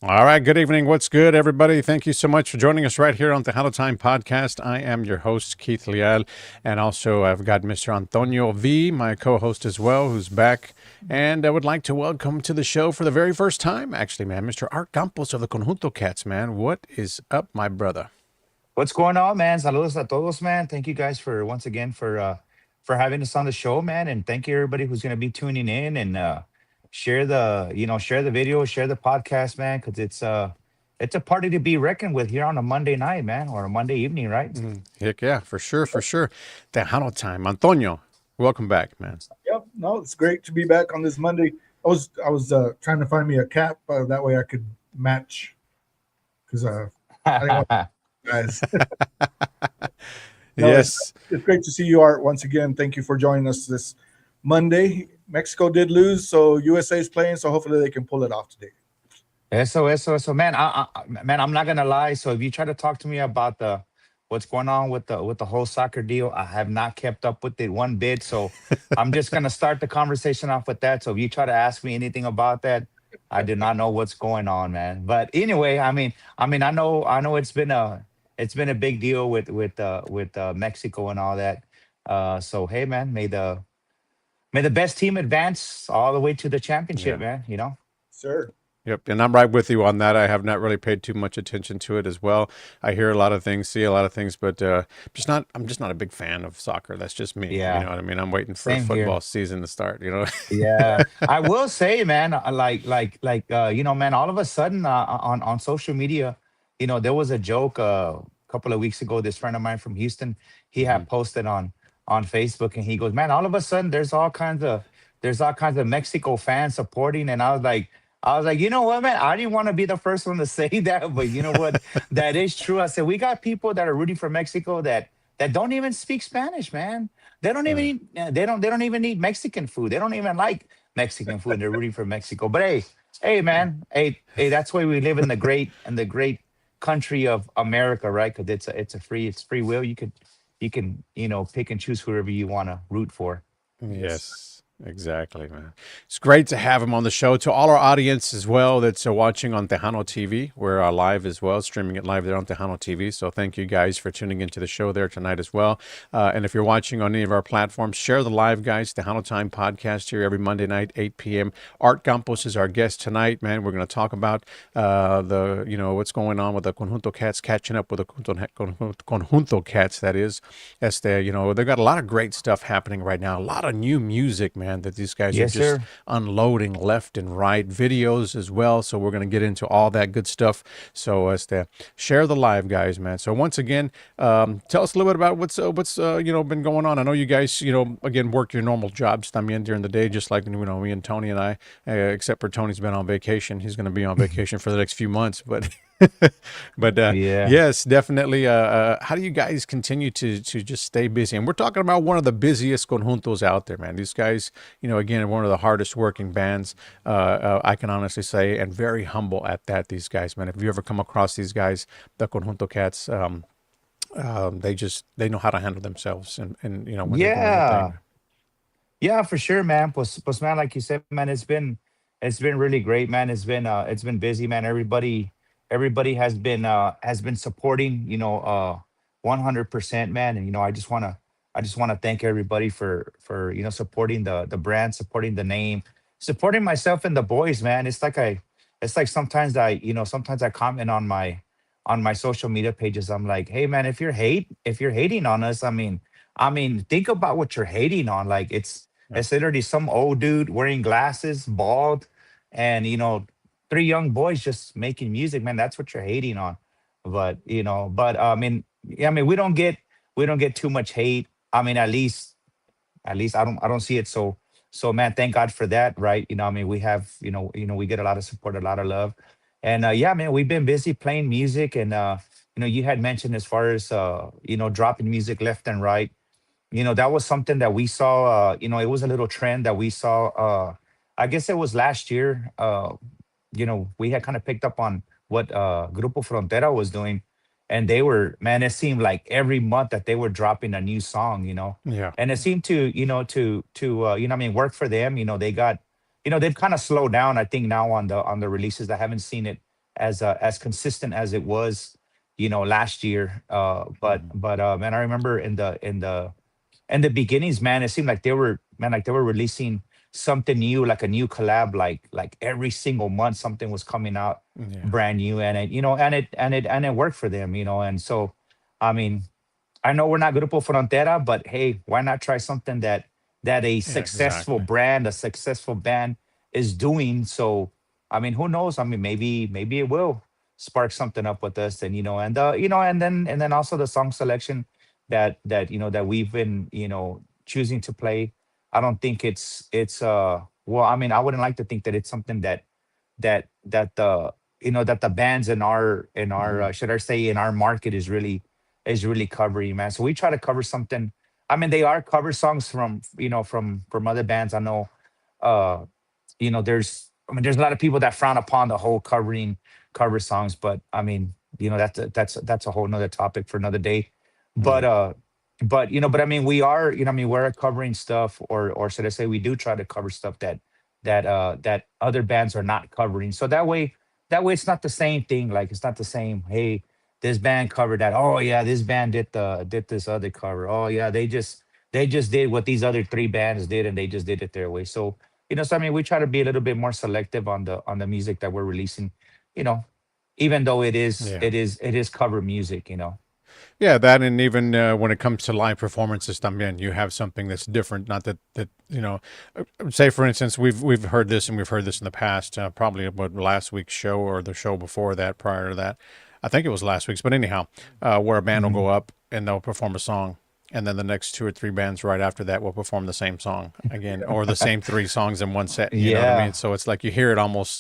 All right. Good evening. What's good, everybody? Thank you so much for joining us right here on the Tejano Time podcast. I am your host, Keith Leal. And also, I've got Mr. Antonio V, my co host as well, who's back. And I would like to welcome to the show for the very first time, actually, man, Mr. Art Campos of the Conjunto Cats, man. What is up, my brother? What's going on, man? Saludos a todos, man. Thank you guys for once again for having us on the show, man. And thank you everybody who's gonna be tuning in and share share the video, share the podcast, man, because it's a party to be reckoned with here on a Monday night, man, or a Monday evening, right? Heck yeah, for sure, for sure. Tejano Time. Antonio, welcome back, man. Yep. No, it's great to be back on this Monday. I was trying to find me a cap that way I could match because I didn't want guys. No, Yes. it's great to see you, Art, once again. Thank you for joining us this Monday. Mexico did lose, so USA is playing, so hopefully they can pull it off today. Eso, man. Man, I'm not gonna lie. So if you try to talk to me about the what's going on with the whole soccer deal, I have not kept up with it one bit. So I'm just gonna start the conversation off with that. So if you try to ask me anything about that, I do not know what's going on, man. But anyway, I know it's been a big deal with Mexico and all that. So hey, man, may the best team advance all the way to the championship, Yeah. man. Sir. Yep, and I'm right with you on that. I have not really paid too much attention to it as well. I hear a lot of things, see a lot of things, but just not. I'm just not a big fan of soccer. That's just me. You know Yeah. what I mean? I'm waiting for a Same football here. season to start. You know? Yeah, I will say, man, man, all of a sudden on social media, there was a joke a couple of weeks ago. This friend of mine from Houston, he Mhm. had posted on Facebook, and he goes, "Man, all of a sudden there's all kinds of Mexico fans supporting," and I was like, you know what, man, I didn't want to be the first one to say that, but you know what, that is true. I said we got people that are rooting for Mexico that don't even speak Spanish, man. They don't even Yeah. eat, they don't even eat Mexican food. They don't even like Mexican food. They're rooting for Mexico. But hey, man, hey, that's why we live in the great country of America, right? Because it's free will. You can pick and choose whoever you want to root for. Yes. Yes, exactly, man. It's great to have him on the show. To all our audience as well that's watching on Tejano TV, we're live as well, streaming it live there on Tejano TV. So thank you guys for tuning into the show there tonight as well. And if you're watching on any of our platforms, share the live, guys. Tejano Time podcast here every Monday night, 8 p.m. Art Campos is our guest tonight, man. We're going to talk about what's going on with the Conjunto Cats, catching up with the Conjunto Cats, that is. They've got a lot of great stuff happening right now. A lot of new music, man, that these guys are Yes, just sir. unloading left and right. Videos as well. So we're going to get into all that good stuff. So share the live, guys, man. So once again, tell us a little bit about what's been going on. I know you guys, again, work your normal jobs también during the day, just like me and Tony and I. Except for Tony's been on vacation. He's going to be on vacation for the next few months, but. But Yeah. yes, definitely. How do you guys continue to just stay busy? And we're talking about one of the busiest conjuntos out there, man. These guys, again, are one of the hardest working bands. I can honestly say, and very humble at that. These guys, man. If you ever come across these guys, the Conjunto Cats, they know how to handle themselves, and when they're doing their thing. Yeah. Yeah, for sure, man. Pues man, like you said, man, it's been really great, man. It's been busy, man. Everybody has been supporting, 100%, man. And I just wanna thank everybody for supporting the brand, supporting the name, supporting myself and the boys, man. It's like sometimes I comment on my social media pages. I'm like, hey man, if you're hating on us, I mean, think about what you're hating on. Like Yeah. it's literally some old dude wearing glasses, bald, and three young boys just making music, man. That's what you're hating on. But yeah, we don't get too much hate. I mean, at least I don't see it. So man, thank God for that, right? We have, we get a lot of support, a lot of love. And yeah, man, we've been busy playing music. And you had mentioned as far as dropping music left and right. That was something that we saw. It was a little trend that we saw. I guess it was last year. We had kind of picked up on what Grupo Frontera was doing, and they were, man, it seemed like every month that they were dropping a new song. Yeah. And it seemed to work for them. They got, they've kind of slowed down, I think, now on the releases. I haven't seen it as consistent as it was, last year. Mhm. But man, I remember in the beginnings, man, it seemed like they were releasing something new, like a new collab, like every single month something was coming out Yeah. brand new, and it worked for them, and so, I mean, I know we're not Grupo Frontera, but hey, why not try something that a Yeah. successful Exactly. brand, a successful band is doing? So, I mean, who knows? I mean, maybe it will spark something up with us, and and then also the song selection that we've been choosing to play. I don't think it's well. I mean, I wouldn't like to think that it's something that the bands in our Hmm. should I say in our market is really covering, man. So we try to cover something. I mean, they are cover songs from other bands. I know, uh there's a lot of people that frown upon the whole covering cover songs, but I mean, that's a whole nother topic for another day. But Yeah. I mean, I mean, we're covering stuff, or should I say, we do try to cover stuff that other bands are not covering. So that way it's not the same thing. Like, it's not the same. Hey, this band covered that. Oh yeah, this band did this other cover. Oh yeah, they just did what these other three bands did, and they just did it their way. So I mean, we try to be a little bit more selective on the music that we're releasing, you know, even though it is Yeah. it is it is cover music. Yeah, that, and even when it comes to live performances, también you have something that's different. Not that say for instance, we've heard this and we've heard this in the past, probably about last week's show or the show before that, prior to that. I think it was last week's, but anyhow, where a band will Mhm. go up and they'll perform a song, and then the next two or three bands right after that will perform the same song again, or the same three songs in one set. You know what I mean? Yeah, So it's like you hear it almost,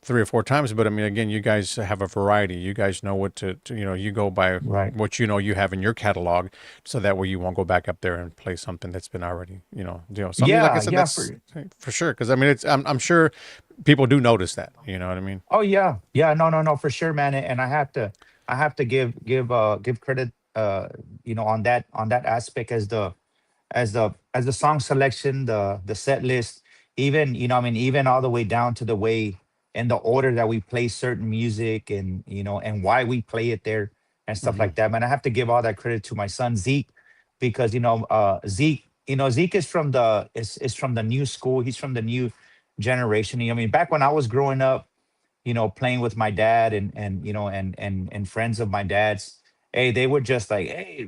three or four times. But I mean, again, you guys have a variety. You guys know what you go by right. what you have in your catalog, so that way you won't go back up there and play something that's been already, something like I Yeah, said, yeah, that's for sure. Because I mean, I'm sure people do notice that. You know what I mean? oh yeah, yeah, no, no, no, for sure, man. And I have to give credit, on that aspect, as the song selection, the set list, even, I mean, even all the way down to the way and the order that we play certain music, and why we play it there and stuff Hmm. like that. Man, I have to give all that credit to my son Zeke, because Zeke is from the new school. He's from the new generation. I mean, back when I was growing up, playing with my dad, and friends of my dad's. Hey, they were just like, hey,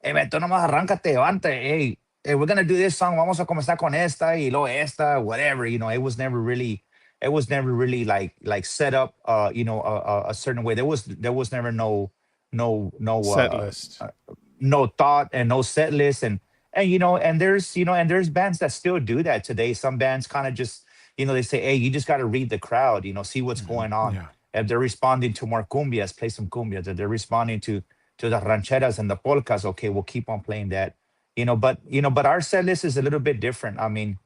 man, tú nomás arráncate, levante, hey, we're gonna do this song. Vamos a comenzar con esta y luego esta, whatever. It was never really like set up, a certain way. There was never no Set list. no thought and no set list, and there's bands that still do that today. Some bands kind of just, they say, hey, you just got to read the crowd, see what's Hmm. going on. Yeah. If they're responding to more cumbias, play some cumbias. If they're responding to the rancheras and the polkas, okay, we'll keep on playing that. But our set list is a little bit different. I mean,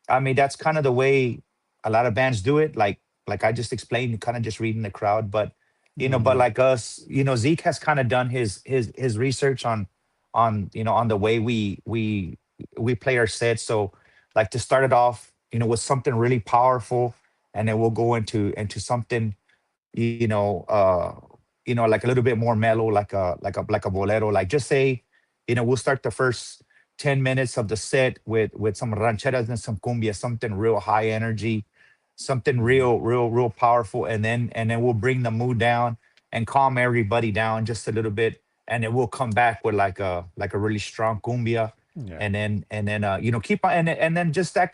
that's kind of the way a lot of bands do it. Like I just explained, kind of just reading the crowd. But Hmm. like us, Zeke has kind of done his research on the way we play our sets. So, like, to start it off, with something really powerful, and then we'll go into something, like a little bit more mellow, like a bolero. Like, just say, we'll start the first 10 minutes of the set with some rancheras and some cumbia, something real high energy, something Hmm. real powerful, and then we'll bring the mood down and calm everybody down just a little bit, and then we'll come back with like a really strong cumbia, Yeah. and then keep on, and then just that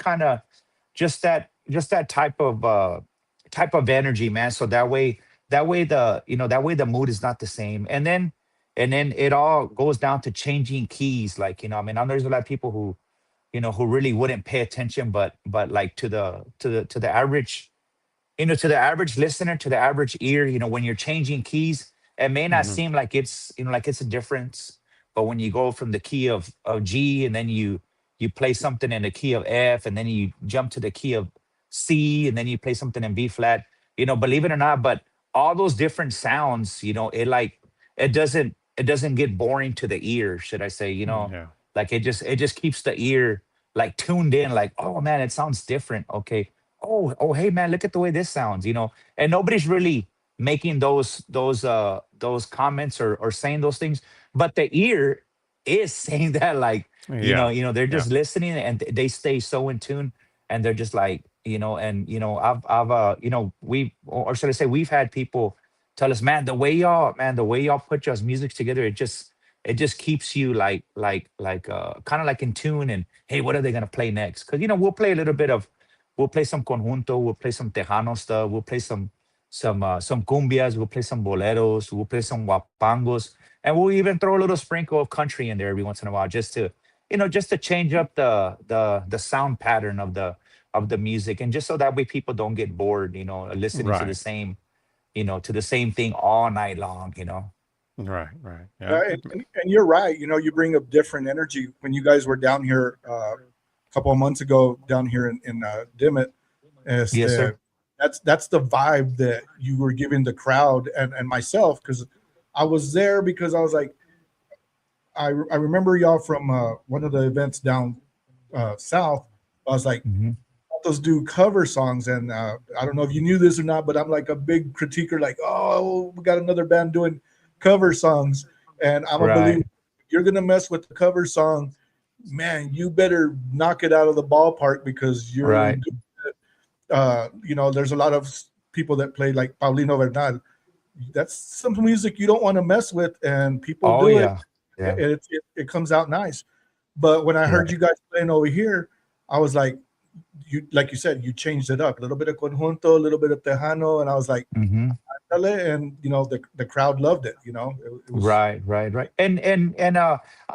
type of energy, man. So that way the mood is not the same. And then it all goes down to changing keys. Like, I mean, I know there's a lot of people who really wouldn't pay attention, but like, to the average listener, to the average ear, when you're changing keys, it may not Hmm. seem like it's a difference. But when you go from the key of G, and then you play something in the key of F, and then you jump to the key of C, and then you play something in B flat, believe it or not, but all those different sounds, it doesn't get boring to the ear, should I say, Yeah. like, it just keeps the ear like tuned in, like, oh man, it sounds different. Okay. Oh, hey man, look at the way this sounds, and nobody's really making those comments or saying those things, but the ear is saying that, like, Yeah. they're Yeah. just listening, and they stay so in tune, and they're just like, and I've we, or should I say, we've had people tell us, man, the way y'all put y'all's music together, it just keeps you like kind of like in tune. And hey, what are they gonna play next? Because we'll play a little bit of, we'll play some conjunto, we'll play some Tejano stuff, we'll play some cumbias, we'll play some boleros, we'll play some guapangos, and we'll even throw a little sprinkle of country in there every once in a while, just to change up the sound pattern of the music, and just so that way people don't get bored, listening to the Right. same thing all night long. Right. Right. Yeah, Yeah. and you're right. You bring a different energy when you guys were down here a couple of months ago down here in Dimmitt. Yes, Este, sir. that's the vibe that you were giving the crowd and myself, because I was there because I was like, I remember y'all from one of the events down south. I was like, Hmm. those do cover songs, and I don't know if you knew this or not, but I'm like a big critiquer. Like, oh, we got another band doing cover songs, and I'm a believer. Right. If you're gonna mess with the cover song, man, you better knock it out of the ballpark, because you're Right. there's a lot of people that play like Paulino Bernal. That's some music you don't want to mess with, and people Oh do it. yeah. Yeah. It comes out nice. But when I heard Right. you guys playing over here, I was like, like you said, you changed it up a little bit of conjunto, a little bit of tejano, and I was like, Hmm. and the crowd loved it. It was. Right, right, right. And I'm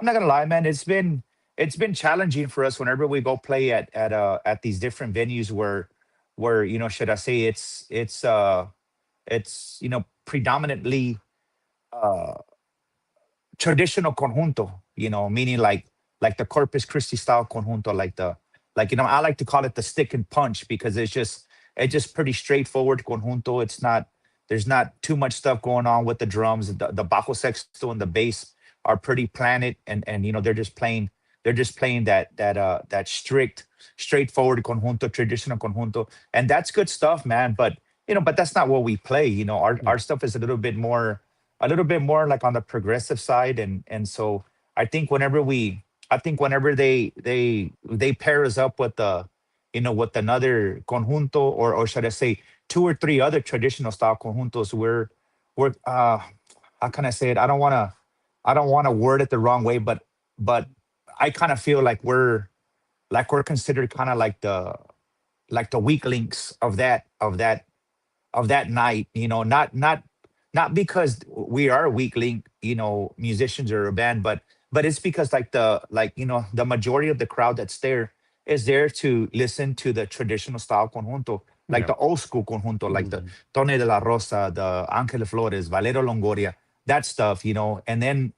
not gonna lie, man. It's been challenging for us whenever we go play at these different venues where should I say, it's predominantly uh traditional conjunto, meaning like the Corpus Christi style conjunto, I like to call it the stick and punch, because it's just pretty straightforward conjunto. There's not too much stuff going on with the drums. The bajo sexto and the bass are pretty planted, and they're just playing that strict, straightforward conjunto, traditional conjunto, and that's good stuff, man. But that's not what we play. Our Yeah. stuff is a little bit more like on the progressive side, and so I think whenever they pair us up with another conjunto, or should I say two or three other traditional style conjuntos, we're how can I say it? I don't want to word it the wrong way, but I kind of feel like we're considered kind of like the weak links of that night, not because we are a weak link, musicians or a band, but it's because the majority of the crowd that's there is there to listen to the traditional style conjunto, like Yeah. the old school conjunto, like the Hmm. Tone de la Rosa, the Ángel Flores, Valero Longoria, that stuff, and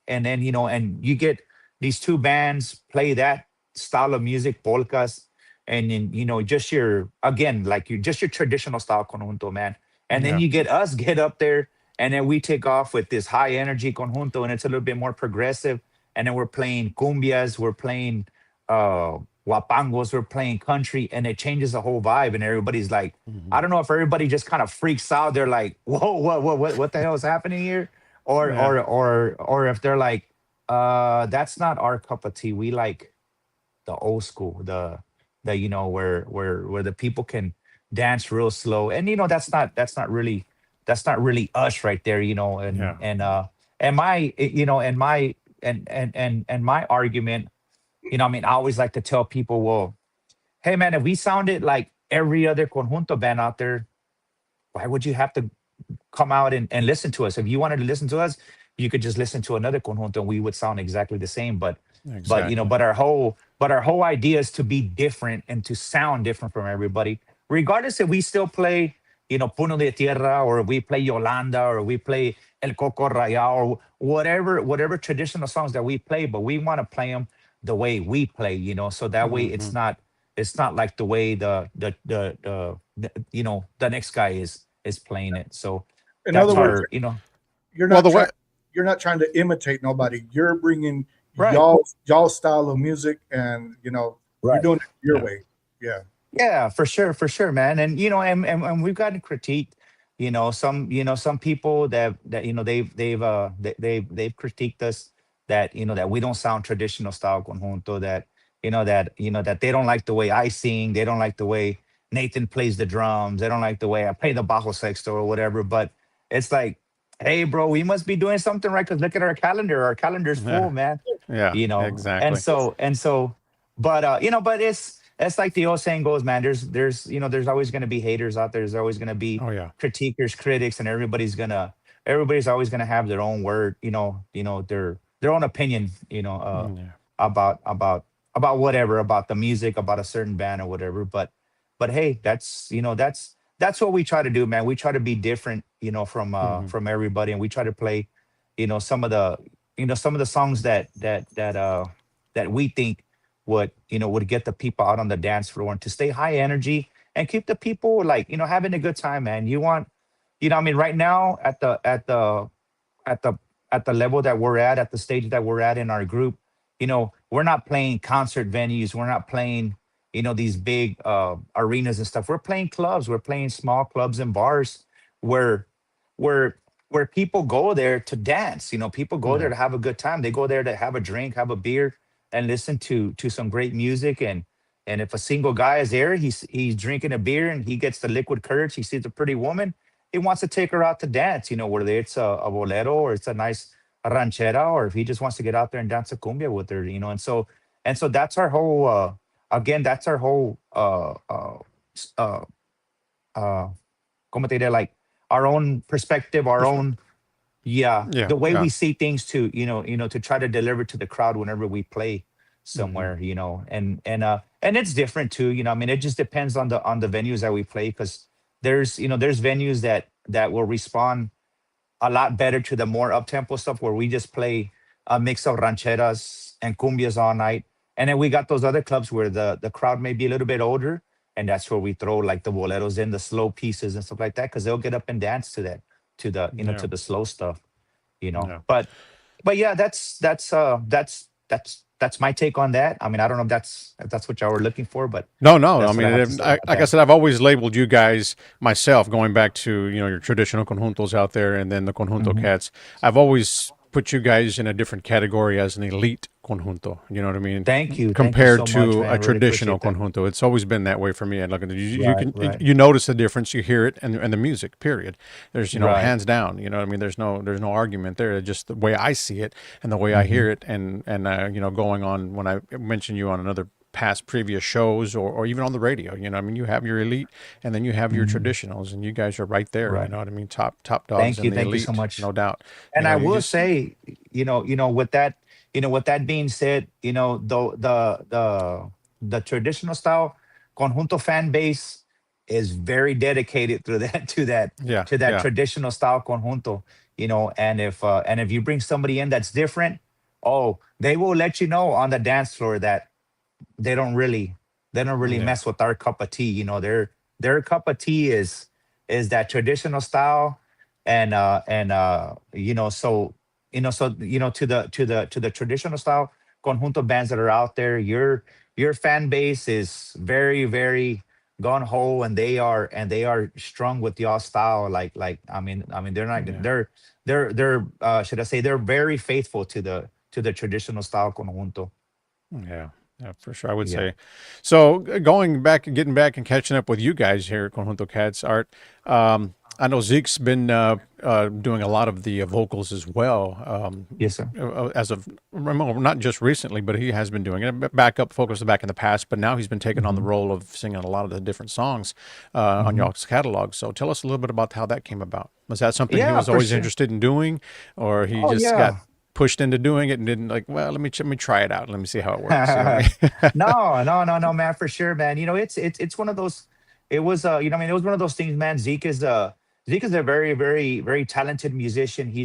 you get these two bands play that style of music, polkas, and then just your, again, like you just your traditional style conjunto, man. And then Yeah. you get us get up there, and then we take off with this high energy conjunto, and it's a little bit more progressive. And then we're playing cumbias, we're playing uh guapangos, we're playing country, and it changes the whole vibe. And everybody's like, I Hmm. don't know if everybody just kind of freaks out. They're like, whoa, what the hell is happening here? Or Yeah. or or or if they're like, that's not our cup of tea. We like the old school, the where the people can dance real slow, and that's not really us right there, and Yeah. and my and my argument, I mean, I always like to tell people, well, hey man, if we sounded like every other conjunto band out there, why would you have to come out and listen to us? If you wanted to listen to us, you could just listen to another conjunto and we would sound exactly the same. But Exactly. our whole idea is to be different and to sound different from everybody, regardless if we still play, Puno de Tierra, or we play Yolanda, or we play El Coco Raya, or whatever traditional songs that we play, but we want to play them the way we play, so that way it's Hmm. not like the way the next guy is playing it. So In other that's words, our, you're Well, not the trying way. you're not trying to imitate nobody. You're bringing right. y'all style of music, and you're Right. doing it your Yeah. way. Yeah. Yeah, for sure, man. And and we've gotten critiqued some people that they've critiqued us, that that we don't sound traditional style conjunto, that that they don't like the way I sing, they don't like the way Nathan plays the drums, they don't like the way I play the bajo sexto or whatever. But it's like, hey bro, we must be doing something right, because look at our calendar's full, Yeah. man. Yeah. And Exactly. so, but but it's like the old saying goes, man. There's always going to be haters out there. There's always going to be Oh yeah. critiquers, critics, and everybody's always going to have their own word, their own opinion, Yeah. about whatever, about the music, about a certain band or whatever. But hey, that's what we try to do, man. We try to be different, Hmm. from everybody, and we try to play, some of the songs that we think would get the people out on the dance floor, and to stay high energy and keep the people, like, having a good time, man. You want, I mean, right now, at the at the level that we're at the stage that we're at in our group, we're not playing concert venues, we're not playing, these big arenas and stuff. We're playing clubs, we're playing small clubs and bars, where where where people go there to dance. People go there Yeah. to have a good time. They go there to have a drink, have a beer, and listen to some great music. And if a single guy is there, he's drinking a beer and he gets the liquid courage, he sees a pretty woman, he wants to take her out to dance, whether it's a bolero, or it's a nice ranchera, or if he just wants to get out there and dance a cumbia with her, and so that's our whole, again, that's our whole, s- uh como te diré, like, our own perspective, our Perspective. own, yeah, Yeah. the way Yeah. we see things, to to try to deliver to the crowd whenever we play Hmm. somewhere, and it's different too. I mean, it just depends on the venues that we play, because there's venues that will respond a lot better to the more up tempo stuff, where we just play a mix of rancheras and cumbias all night. And then we got those other clubs where the crowd may be a little bit older, and that's where we throw like the boleros in, the slow pieces and stuff like that, because they'll get up and dance to that, to the Yeah. to the slow stuff. Yeah. But yeah, that's my take on that. I mean, I don't know if that's what y'all were looking for, but No, no. I that's what I mean, have to say about like I that. said, I've always labeled you guys myself, going back to your traditional conjuntos out there, and then the conjunto Hmm. cats. I've always put you guys in a different category as an elite conjunto. You know what I mean? Thank you Compared so much, to man. I a really traditional appreciate that. conjunto, it's always been that way for me. And look, you Right, can right, you notice the difference. You hear it, and the music. Period. There's right. hands down. You know what I mean? There's no argument there. It's just the way I see it and the way I Hmm. hear it, and going on when I mentioned you on another past previous shows, or even on the radio. I mean, you have your elite, and then you have your Hmm. traditionals, and you guys are right there. You Right. know what I mean? Top dogs in the Thank you so elite, much. no doubt. And I You will just say, with that being said, the traditional style conjunto fan base is very dedicated to that yeah, to that yeah, traditional style conjunto. And if you bring somebody in that's different, oh, they will let you know on the dance floor that they don't really yeah, mess with our cup of tea. Their cup of tea is that traditional style. And to the traditional style conjunto bands that are out there, your fan base is very, very gun ho, and they are strong with y'all style. Like, I mean, they're not, yeah. they're should I say, they're very faithful to the traditional style conjunto. Yeah, yeah, for sure. I would Yeah. say. So going back and getting back and catching up with you guys here at Conjunto Cats Art. I know Zeke's been doing a lot of the vocals as well. Yes, sir. As of well, not just recently, but he has been doing it. Back up vocals back in the past, but now he's been taking on the Hmm. role of singing a lot of the different songs on Hmm. y'all's catalog. So tell us a little bit about how that came about. Was that something he Yeah, was for always sure. interested in doing, or he Oh just got yeah. pushed into doing it and didn't like? Well, let me try it out. Let me see how it works. You know what I mean? No, no, no, no, man, for sure, man. It's one of those. It was, I mean, it was one of those things, man. Zeke is a very, very, very talented musician. He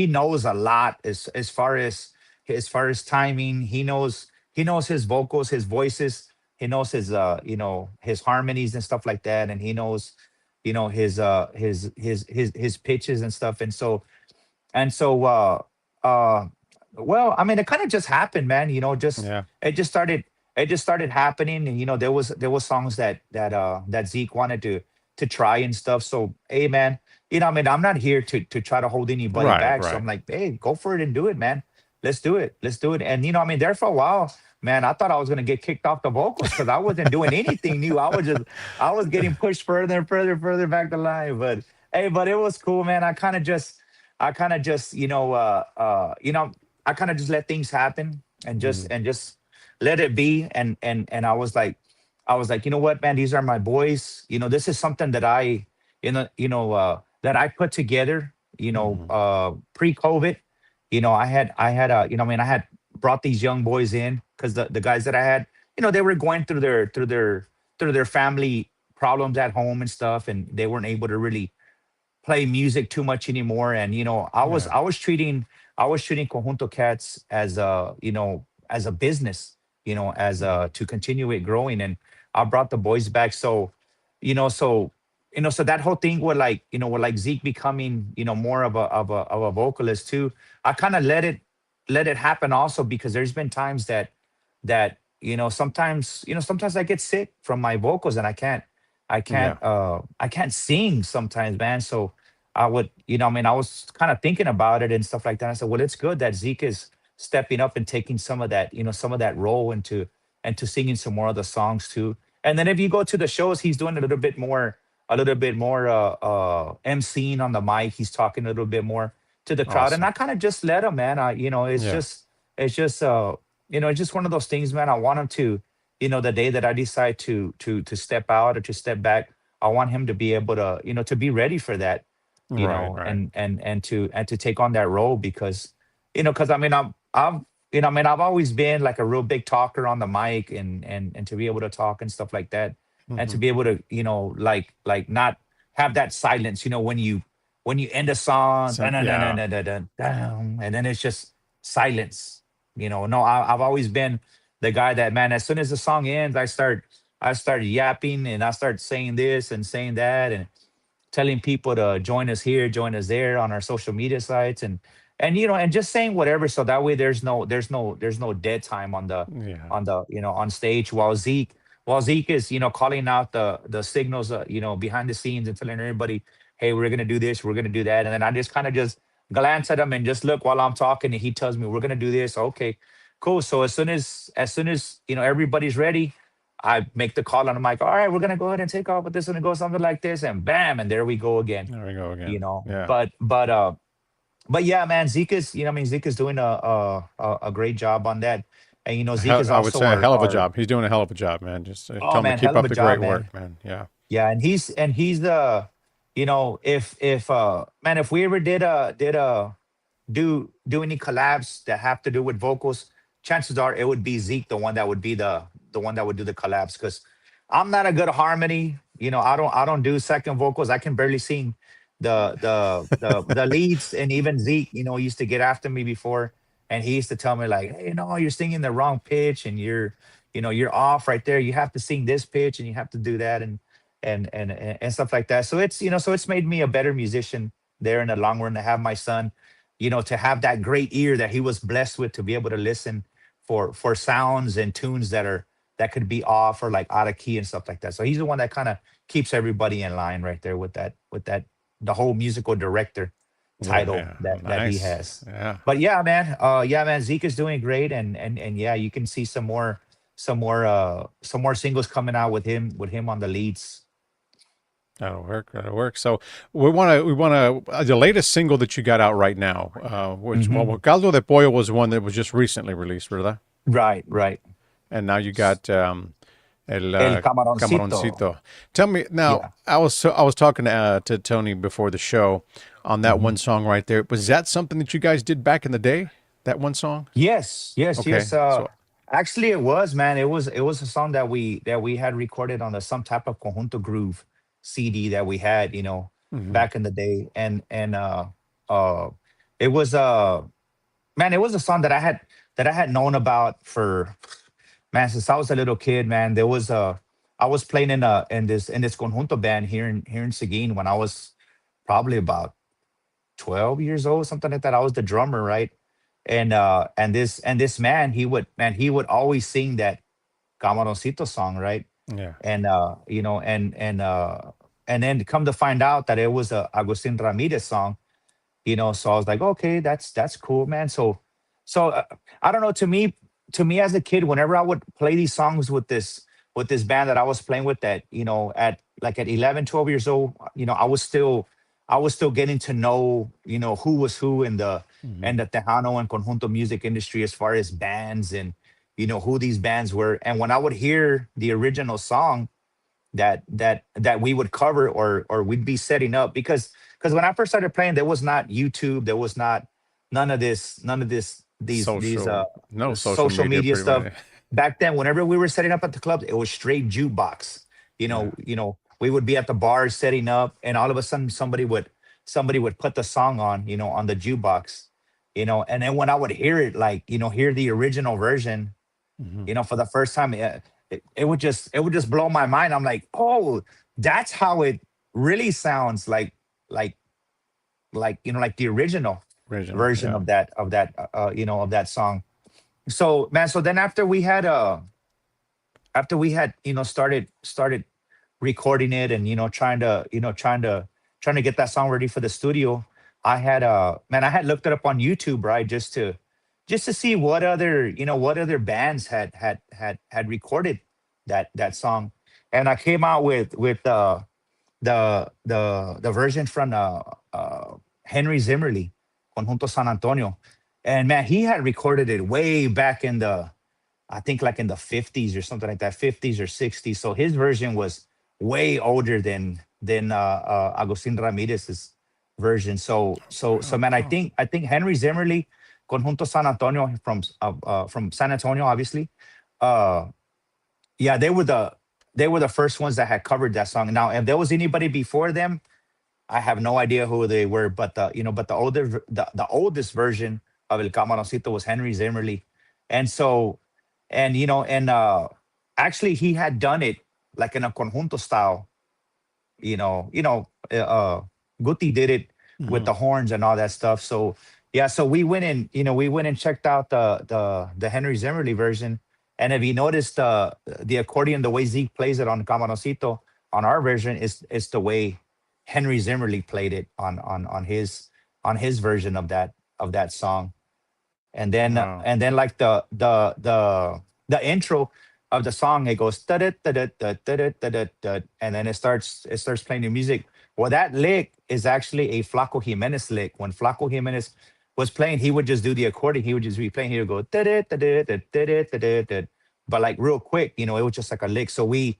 knows a lot, as far as timing. He knows his vocals, his voices. He knows his harmonies and stuff like that, and he knows, his pitches and stuff. And so uh well, I mean, it kind of just happened, man. Just Yeah. it just started happening. And there was songs that Zeke wanted to try and stuff. So hey man, I mean, I'm not here to try to hold anybody Right, back. So right. I'm like, hey, go for it and do it, man. Let's do it. Let's do it. And I mean, there for a while, man, I thought I was gonna get kicked off the vocals because I wasn't doing anything new. I was getting pushed further and further, further back the line. But hey, but it was cool, man. I kind of just, I kind of just let things happen and Mm, just let it be. And I was like, you know what, man, these are my boys. This is something that that I put together, mhm. pre-COVID. I mean, I had brought these young boys in because the guys that I had, they were going through their family problems at home and stuff, and they weren't able to really play music too much anymore. And Yeah. I was treating Conjunto Cats as a as a business, as Mhm. to continue it growing. And I brought the boys back. So so so that whole thing with like with like Zeke becoming more of a vocalist too. I kind of let it happen also because there's been times that sometimes sometimes I get sick from my vocals and Yeah. I can't sing sometimes, man. So I would, I mean, I was kind of thinking about it and stuff like that. I said, well, it's good that Zeke is stepping up and taking some of that, some of that role into singing some more of the songs too. And then if you go to the shows, he's doing a little bit more emceeing on the mic. He's talking a little bit more to the crowd. And Awesome. I kind of just let him, man. Yeah. It's just it's just one of those things, man. I want him to, the day that I decide to step out or to step back, I want him to be able to, to be ready for that, Right, right. and to take on that role because, because I mean, I've I mean, I've always been like a real big talker on the mic and to be able to talk and stuff like that, and to Mhm. be able to, like not have that silence, when you end a song, So, yeah. and then it's just silence. No, I've always been the guy that, man, as soon as the song ends, I start yapping and I start saying this and saying that and telling people to join us here, join us there on our social media sites, and and just saying whatever, so that way there's no dead time Yeah. on the on stage while Zeke is calling out the signals, behind the scenes and telling everybody, hey, we're gonna do this, we're gonna do that, and then I just kind of just glance at him and just look while I'm talking, and he tells me we're gonna do this. Okay, cool. So as soon as everybody's ready, I make the call on the mic. All right, we're gonna go ahead and take off with this one and go something like this, and bam, and there we go again. There we go again. Yeah. But yeah, man, Zeke is I mean, Zeke is doing a great job on that, and Zeke Hell, is I would also say a hell of a our job. He's doing a hell of a job, man. Just oh tell him to man, keep hell of up a the job, great man. work, man. Yeah. Yeah, and he's the if man, if we ever do any collabs that have to do with vocals, chances are it would be Zeke, the one that would be the one that would do the collabs. Because I'm not a good harmony. I don't do second vocals. I can barely sing the leads. And even Zeke, used to get after me before, and he used to tell me like, hey, no, you're singing the wrong pitch, and you're off right there. You have to sing this pitch, and you have to do that, and stuff like that. So so it's made me a better musician there in the long run to have my son, to have that great ear that he was blessed with, to be able to listen for sounds and tunes that could be off or like out of key and stuff like that. So he's the one that kind of keeps everybody in line right there with that the whole musical director Yeah. title Yeah. that he Nice. has. Yeah. But yeah, man, Zeke is doing great, and yeah, you can see some more singles coming out with him on the leads. That'll work. That'll work. So we want to the latest single that you got out right now, which Hmm. well, Caldo de Pollo was one that was just recently released, ¿verdad? Right, right. And now you got El El Camaroncito. Camaroncito. Tell me now. Yeah. I was talking to Tony before the show on that Mm-hmm. one song right there. Was that something that you guys did back in the day? That one song? Yes, yes, Okay. yes. So. Actually, it was, man. It was a song that we had recorded on some type of Conjunto Groove CD that we had, Mhm. back in the day, uh, it was man, it was a song that I had known about for, man, since I was a little kid, man. There was I was playing in this Conjunto band here in Seguin when I was probably about 12 years old, something like that. I was the drummer, right? And this man, he would always sing that Camaroncito song, right? Yeah. And and then come to find out that it was a Agustin Ramirez song. So I was like, okay, that's cool, man. So I don't know. To me as a kid, whenever I would play these songs with this band that I was playing with, that at 11, 12 years old, I was still getting to know who was who in the Hmm. and the Tejano and Conjunto music industry, as far as bands, and who these bands were. And when I would hear the original song that we would cover, or we'd be setting up, because when I first started playing, there was not YouTube, there was not none of this these Social, no social social media, media pretty stuff. much. Back then, whenever we were setting up at the clubs, it was straight jukebox. Yeah. We would be at the bar setting up, and all of a sudden somebody would put the song on the jukebox. And then when I would hear it, like, hear the original version, Hmm. for the first time, it would just blow my mind. I'm like, oh, that's how it really sounds, like the original Original. version Yeah. of that song. So, man, so then after we had started recording it, and trying to get that song ready for the studio. I had looked it up on YouTube, right, just to see what other bands had recorded that song. And I came out with the version from Henry Zimmerly, Conjunto San Antonio. And man, he had recorded it way back in the, I think, like in the 50s or something like that, 50s or 60s. So his version was way older than Agustin Ramirez's version. So man, I Oh. think I think Henry Zimmerly, Conjunto San Antonio, from San Antonio, obviously. Uh, yeah, they were the first ones that had covered that song. Now, if there was anybody before them, I have no idea who they were. But the oldest version of El Camaroncito was Henry Zimmerly. And so, and actually he had done it like in a conjunto style. Guti did it with Hmm. the horns and all that stuff. So yeah, so we went and checked out the Henry Zimmerly version. And if you notice, the accordion, the way Zeke plays it on Camaroncito, on our version, is the way Henry Zimmerly played it on his version of that song. Wow. And then, like, the intro of the song, it goes da da da da da da da, and then it starts playing the music. Well, that lick is actually a Flaco Jimenez lick. When Flaco Jimenez was playing, he would just do the accordion. He would just be playing. He would go da da da da da da da da da, but like real quick. It was just like a lick. So we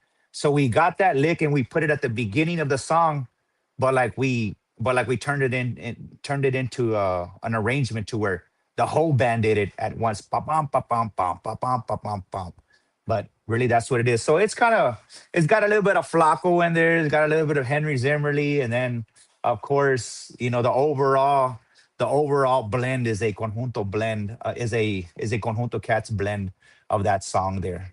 got that lick, and we put it at the beginning of the song, but like we turned it into an arrangement to where the whole band did it at once. Pa pam pa pam pam pa pam pa pam pam. But really, that's what it is. So it's got a little bit of Flacco in there. It's got a little bit of Henry Zimmerly, and then, of course, the overall blend is a conjunto blend. Is a conjunto cats blend of that song there.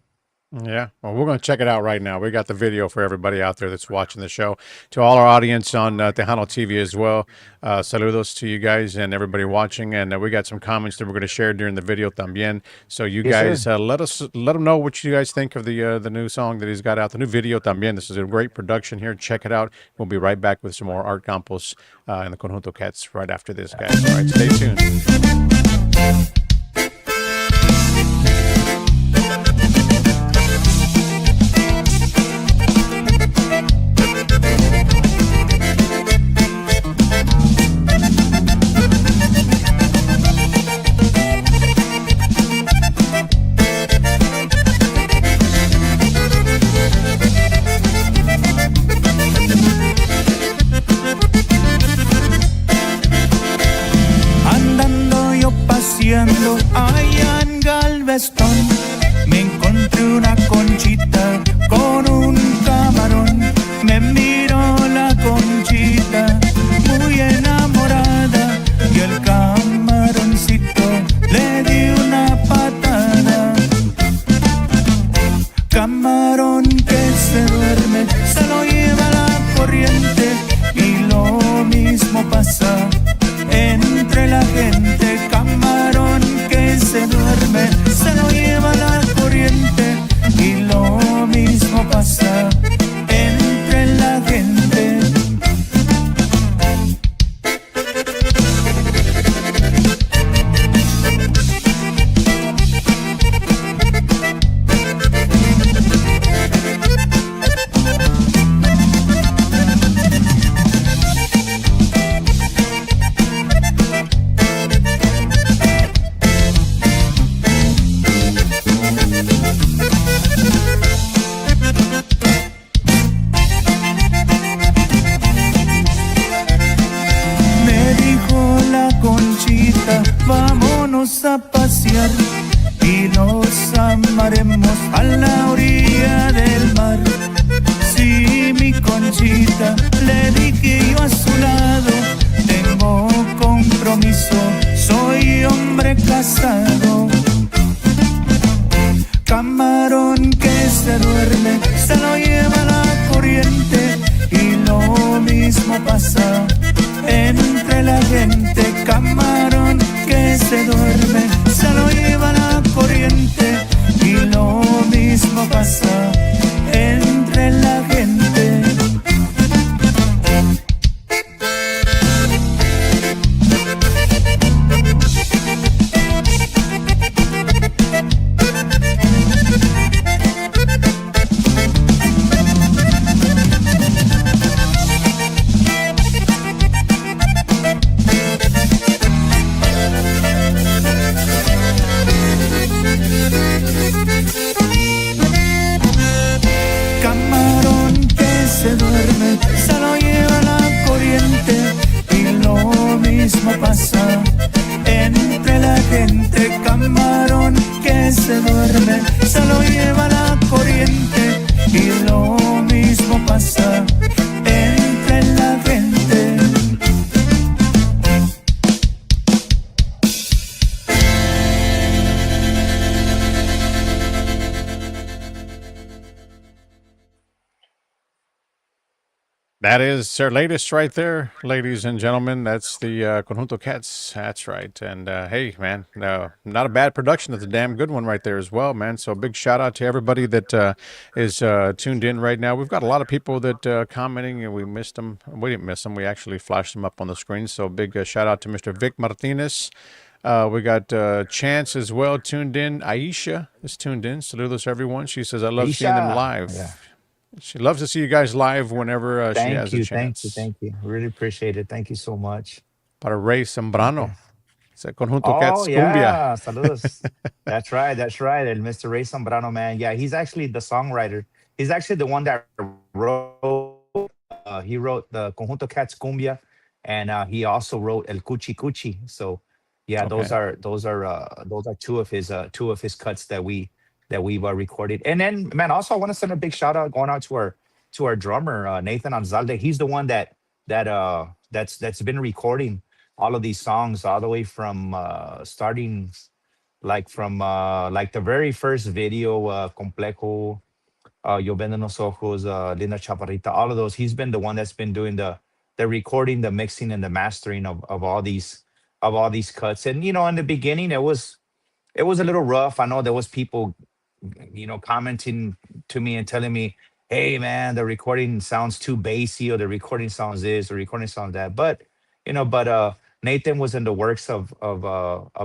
Yeah, well, we're going to check it out right now. We got the video for everybody out there that's watching the show. To all our audience on Tejano TV as well, saludos to you guys and everybody watching. And we got some comments that we're going to share during the video también. So you Yes, guys sir. let them know what you guys think of the new song that he's got out, the new video también. This is a great production here. Check it out. We'll be right back with some more Art Campos and the Conjunto Cats right after this, guys. All right, stay tuned. Andando yo paseando allá en Galveston, me encontré una conchita con un camarón. Me miró la conchita muy enamorada y el camaroncito le di una patada. Camarón que se duerme se lo lleva la corriente, y lo mismo pasa entre la gente. Camarón que se duerme se lo lleva la corriente, y lo mismo pasa entre la gente. vámonos a pasear y nos amaremos a la orilla del mar. Sí, mi Conchita, le dije yo a su lado, tengo compromiso, soy hombre casado. Camarón que se duerme, se lo lleva la corriente y lo mismo pasa entre la gente. Camarón que se duerme, se lo lleva la corriente y lo mismo pasa entre la gente. Camarón que se duerme, se lo lleva la corriente y lo mismo pasa entre la gente. Camarón que se duerme, se lo lleva la corriente y lo mismo pasa entre la gente. That is their latest right there, ladies and gentlemen. That's the Conjunto Cats. That's right. And hey, man, not a bad production. That's a damn good one right there as well, man. So big shout out to everybody that is tuned in right now. We've got a lot of people that commenting, and we missed them. We didn't miss them. We actually flashed them up on the screen. So big shout out to Mr. Vic Martinez. We got Chance as well tuned in. Aisha is tuned in. Saludos, everyone. She says, I love seeing them Aisha. live. Yeah. She loves to see you guys live whenever she Thank has a you, chance. thank you. Really appreciate it. Thank you so much. Para Ray Zambrano. Okay. It's a Conjunto Oh Cats Cumbia. yeah, saludos. That's right, that's right. And Mr. Ray Zambrano, man. Yeah, he's actually the songwriter. He's actually the one that wrote. He wrote the Conjunto Cats Cumbia, and he also wrote El Cuchi Cuchi. So, yeah, Okay. those are two of his cuts that we've recorded. And then, man, also I want to send a big shout out going out to our drummer Nathan Anzalde. He's the one that's been recording all of these songs all the way from starting from like the very first video, Complejo, Lloviendo en los Ojos, Linda Chaparrita, all of those. He's been the one that's been doing the recording, the mixing, and the mastering of all these cuts. And in the beginning, it was a little rough. I know there was people, commenting to me and telling me, "Hey, man, the recording sounds too bassy, or the recording sounds this, or recording sounds that." But Nathan was in the works of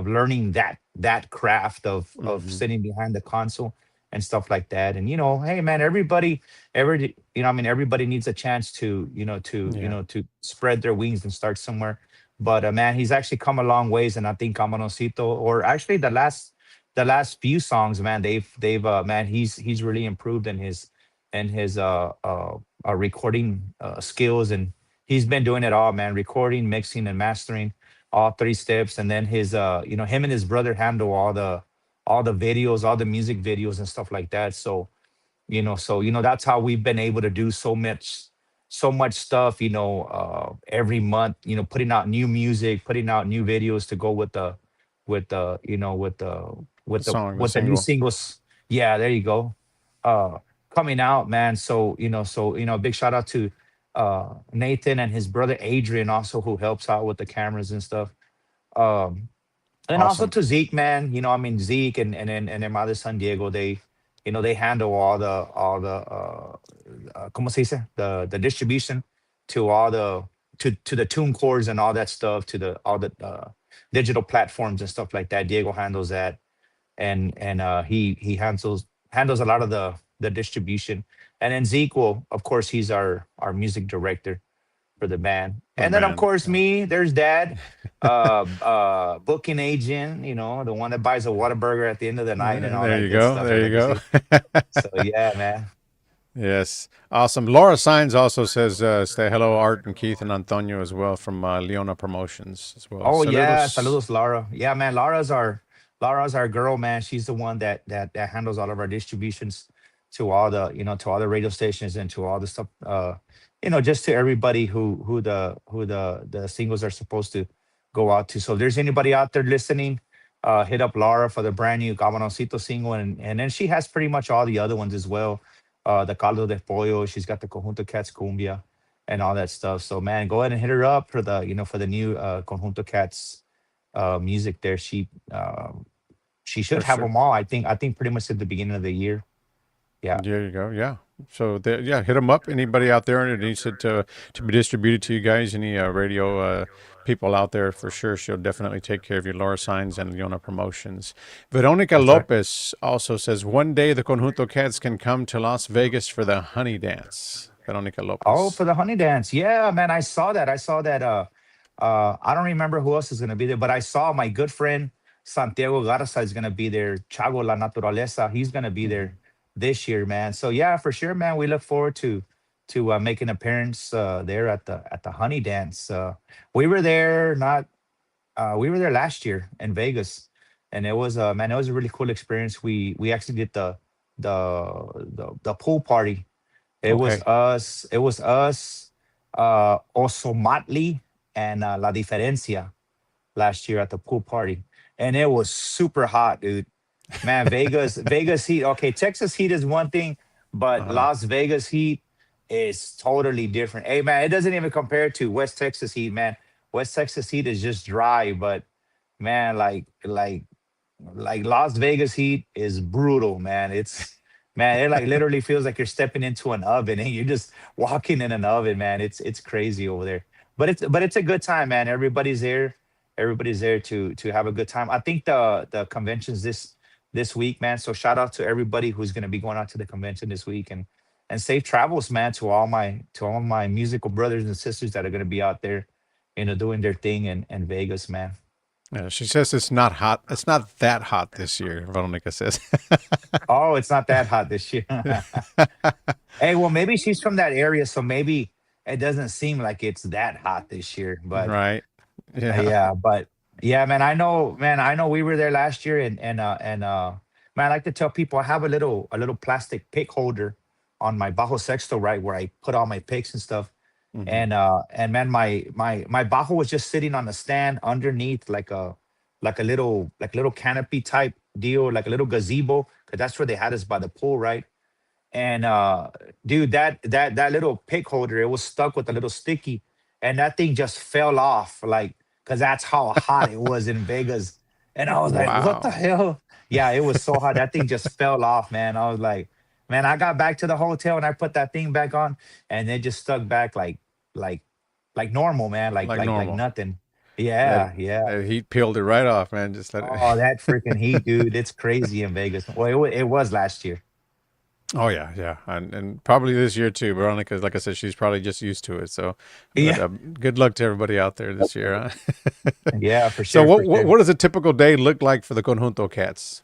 learning that craft of Hmm. sitting behind the console and stuff like that. And hey, man, everybody needs a chance to Yeah. to spread their wings and start somewhere. But man, he's actually come a long ways, and I think Camaroncito, or actually the last few songs, man, they've man, he's really improved in his recording skills, and he's been doing it all, man, recording, mixing, and mastering all three steps. And then him and his brother handle all the videos, all the music videos and stuff like that. So that's how we've been able to do so much stuff, every month, putting out new music, putting out new videos to go with the you know The song, the with the new single. singles. Yeah, there you go. uh Coming out, man. Big shout out to Nathan and his brother Adrian also, who helps out with the cameras and stuff. um and also Awesome. to Zeke, man. Zeke and then my other son Diego, they handle como se dice, the distribution to all to the tune cores and all that stuff, to the all the digital platforms and stuff like that. Diego handles that, and he handles a lot of the distribution. And then Zeke, will, of course, he's our music director for the band. For the And then of band. course me, there's Dad, booking agent, the one that buys a Whataburger at the end of the night and all There that you good go. stuff, There as you I can go. see. So yeah, man. Yes, awesome. Laura Signs also says, "Say hello, Art and Keith and Antonio as well from Leona Promotions as well." Oh yeah, Saludos. saludos, Laura. Yeah, man, Laura's our girl, man. She's the one that handles all of our distributions to all the to all the radio stations and to all the stuff. Just to everybody who the singles are supposed to go out to. So if there's anybody out there listening, hit up Laura for the brand new Cabanoncito single, and then she has pretty much all the other ones as well. The Caldo de Pollo. She's got the Conjunto Cats Cumbia and all that stuff. So man, go ahead and hit her up for the new Conjunto Cats music there. She should For have sure. them all. I think pretty much at the beginning of the year. Yeah. There you go. Yeah. So there, yeah, hit them up. Anybody out there that needs it to be distributed to you guys, any radio people out there, for sure, she'll definitely take care of you. Laura Signs and Leona Promotions. Veronica That's right. Lopez also says one day the Conjunto Cats can come to Las Vegas for the Honey Dance. Veronica Oh, Lopez. for the honey dance. Yeah, man, I saw that. I saw that I don't remember who else is gonna be there, but I saw my good friend Santiago Garza is gonna be there. Chago La Naturaleza, he's gonna be Mhm. there this year, man. So yeah, for sure, man. We look forward to making an appearance there at the honey dance. We were there not we were there last year in Vegas, and it was man, it was a really cool experience. We actually did the pool party. Okay. It was us, Osomatli, and La Diferencia last year at the pool party, and it was super hot, dude. Man, Vegas heat. Okay, Texas heat is one thing, but Uh-huh. Las Vegas heat is totally different. Hey, man, it doesn't even compare to West Texas heat, man. West Texas heat is just dry, but man, like Las Vegas heat is brutal, man. Man, it like literally feels like you're stepping into an oven and you're just walking in an oven, man. It's crazy over there. But it's a good time, man. Everybody's there. Everybody's there to have a good time. I think the convention's this week, man. So shout out to everybody who's gonna be going out to the convention this week and safe travels, man, to all my musical brothers and sisters that are gonna be out there, doing their thing in Vegas, man. Yeah, she says it's not hot. It's not that hot this year, Veronica says. Oh, it's not that hot this year. Hey, well, maybe she's from that area, so maybe it doesn't seem like it's that hot this year. But Right. Yeah. yeah, but yeah, man, I know we were there last year, and man, I like to tell people I have a little plastic pick holder on my bajo sexto, right, where I put all my picks and stuff. Hmm. And man, my bajo was just sitting on a stand underneath like a little canopy type deal, like a little gazebo, because that's where they had us by the pool, right? And dude, that little pick holder, it was stuck with a little sticky, and that thing just fell off, like, because that's how hot it was in Vegas. And I was like, what the Wow. hell? Yeah, it was so hot. That thing just fell off, man. I was like, man, I got back to the hotel and I put that thing back on, and it just stuck back like like normal, man, like Like like like normal. nothing. That Yeah, yeah. that heat peeled it right off, man. Just let it. Oh, that freaking heat, dude. It's crazy in Vegas. Well, it was last year. Oh yeah, yeah, and probably this year too. Veronica, like I said, she's probably just used to it. So, but Yeah, good luck to everybody out there this year. Huh? yeah, for So, sure, for sure. what does a typical day look like for the Conjunto Cats?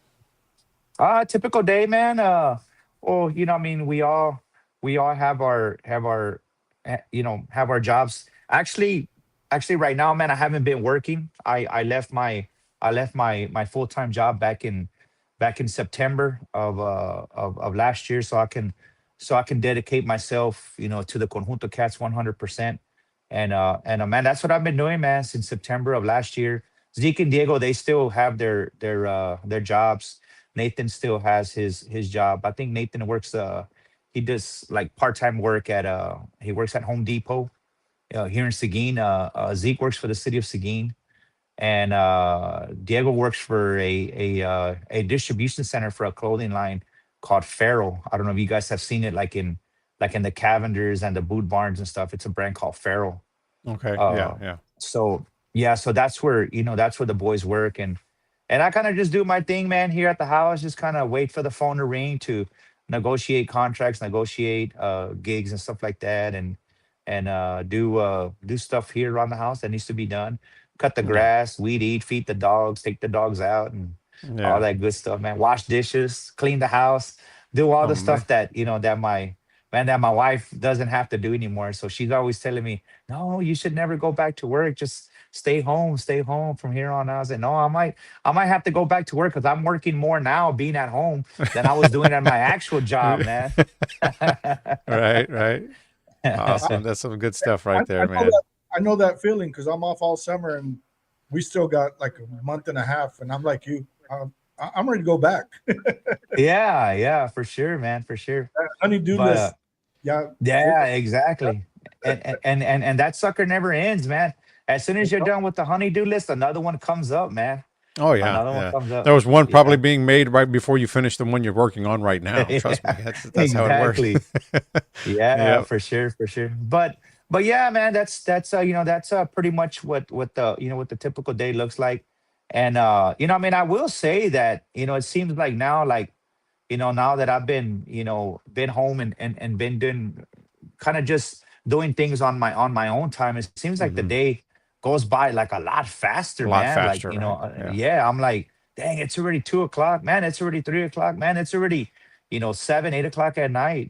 Typical day, man. Well, I mean, we all have our jobs. Actually, right now, man, I haven't been working. I left my full-time job back in September of last year, so I can dedicate myself, to the Conjunto Cats 100%. And man, that's what I've been doing, man, since September of last year. Zeke and Diego, they still have their jobs. Nathan still has his job. I think Nathan works he does like part-time work he works at Home Depot here in Seguin. Zeke works for the city of Seguin, and Diego works for a distribution center for a clothing line called Farrell. I don't know if you guys have seen it, like in the Cavenders and the Boot Barns and stuff. It's a brand called Farrell. Okay, yeah, Uh, yeah, so yeah, so that's where the boys work, and I kind of just do my thing, man, here at the house. Just kind of wait for the phone to ring to negotiate contracts, negotiate gigs and stuff like that, and do stuff here around the house that needs to be done. Cut the yeah, grass, weed eat, feed the dogs, take the dogs out, and all yeah. that good stuff, man. Wash dishes, clean the house, do all Oh the man, stuff that my man, that my wife doesn't have to do anymore. So she's always telling me, no, you should never go back to work. Just stay home from here on out. I was like, no, I might have to go back to work because I'm working more now being at home than I was doing at my actual job, man. Right, right. I, Awesome. That's some good stuff right I there, know man. that I know that feeling because I'm off all summer and we still got like a month and a half, and I'm like you, I'm ready to go back. Yeah, yeah, for sure, man, for sure. Honeydew But list, yeah, it, yeah, exactly. And that sucker never ends, man. As soon as you're done with the honeydew list, another one comes up, man. Oh yeah, Another one yeah. comes up. There was one probably Yeah. being made right before you finish the one you're working on right now. Trust me, Yeah, that's how it works. exactly. Yeah, Yep. for sure, for sure. But yeah, man, that's that's pretty much what the what the typical day looks like. And I mean, I will say that, it seems like now, like, now that I've been, been home and been doing kind of just doing things on my own time, it seems like the Hmm. day goes by like a lot A faster, lot man. Like, faster, right? Yeah. yeah, I'm like, dang, it's already 2 o'clock, man. It's already 3 o'clock, man. It's already, 7, 8 o'clock at night.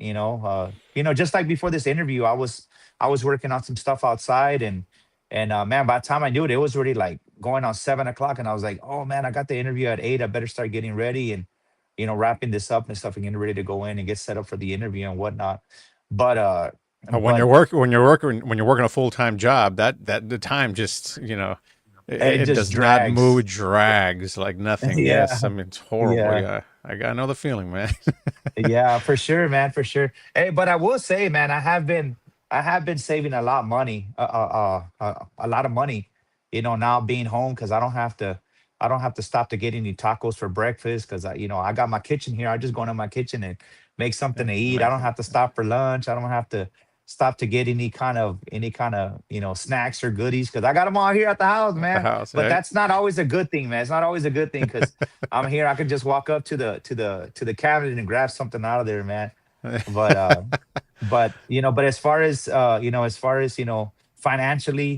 Just like before this interview, I was working on some stuff outside, and man, by the time I knew it, it was already like going on 7 o'clock, and I was like, oh man, I got the interview at 8. I better start getting ready and wrapping this up and stuff and getting ready to go in and get set up for the interview and whatnot. But But when but when you're working a full time job, that the time just it it just does not move. drags. It drags like nothing. Yes, I Yeah, mean it's horrible. yeah, Yeah, I know the feeling, man. yeah, for sure, man, for sure. Hey, but I will say, man, I have been saving a lot of money, a lot of money, now being home because I don't have to stop to get any tacos for breakfast because I got my kitchen here. I just go into my kitchen and make something to eat. I don't Man, have to stop for lunch. I don't have to stop to get any kind of snacks or goodies because I got them all here at the house, at the man. house, But right? that's not always a good thing, man. It's not always a good thing because I'm here. I can just walk up to the cabinet and grab something out of there, man. But but as far as financially,